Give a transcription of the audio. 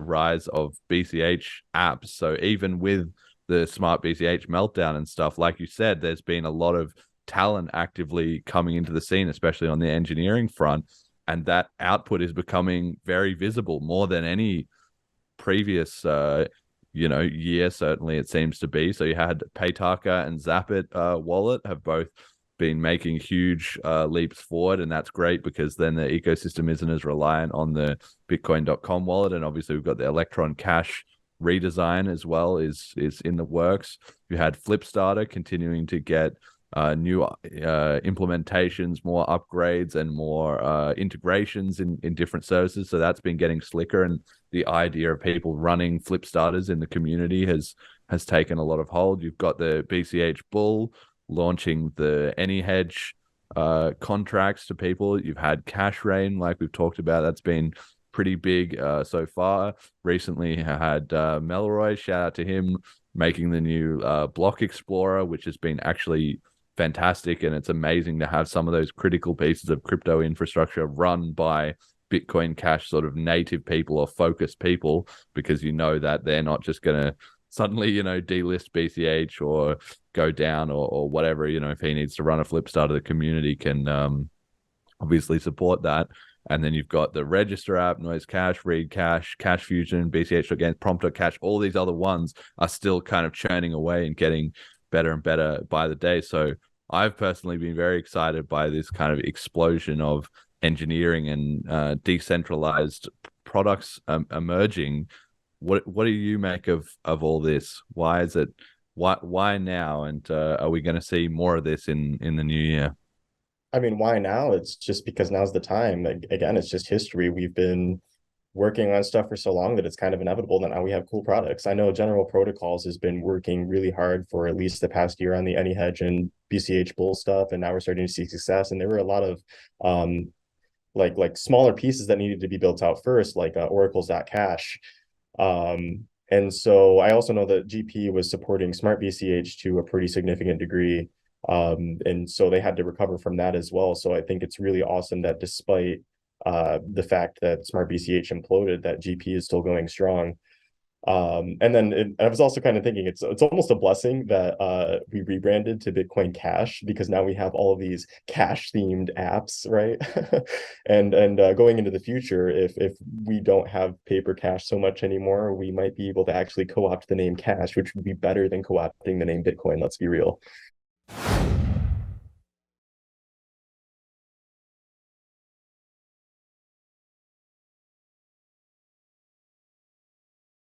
rise of BCH apps. So even with the smart BCH meltdown and stuff, like you said, there's been a lot of talent actively coming into the scene, especially on the engineering front, and that output is becoming very visible more than any previous year. Certainly it seems to be. So you had Paytaka and Zapit wallet have both been making huge leaps forward, and that's great because then the ecosystem isn't as reliant on the bitcoin.com wallet. And obviously we've got the Electron Cash redesign as well is in the works. You had Flipstarter continuing to get new implementations, more upgrades, and more integrations in different services. So that's been getting slicker, and the idea of people running flip starters in the community has taken a lot of hold. You've got the BCH Bull launching the AnyHedge contracts to people. You've had Cash Rain, like we've talked about. That's been pretty big so far. Recently had Melroy, shout out to him, making the new Block Explorer, which has been actually fantastic. And it's amazing to have some of those critical pieces of crypto infrastructure run by Bitcoin Cash sort of native people or focused people, because you know that they're not just going to suddenly, delist BCH or go down or whatever. If he needs to run a flip start, the community can obviously support that. And then you've got the Register app, Noise Cash, Read Cash, Cash Fusion, BCH Against, Prompto Cash. All these other ones are still kind of churning away and getting better and better by the day. So I've personally been very excited by this kind of explosion of engineering and decentralized products emerging. What do you make of all this? Why is it? Why now? And are we going to see more of this in the new year? I mean, why now? It's just because now's the time. Again, it's just history. We've been working on stuff for so long that it's kind of inevitable that now we have cool products. I know General Protocols has been working really hard for at least the past year on the AnyHedge and BCH Bull stuff, and now we're starting to see success. And there were a lot of like smaller pieces that needed to be built out first, like Oracles.cash. And so I also know that GP was supporting Smart BCH to a pretty significant degree. And so they had to recover from that as well. So I think it's really awesome that despite the fact that Smart BCH imploded, that GP is still going strong. And then I was also kind of thinking it's almost a blessing that we rebranded to Bitcoin Cash, because now we have all of these cash themed apps, right? and going into the future, if we don't have paper cash so much anymore, we might be able to actually co-opt the name Cash, which would be better than co-opting the name Bitcoin. Let's be real.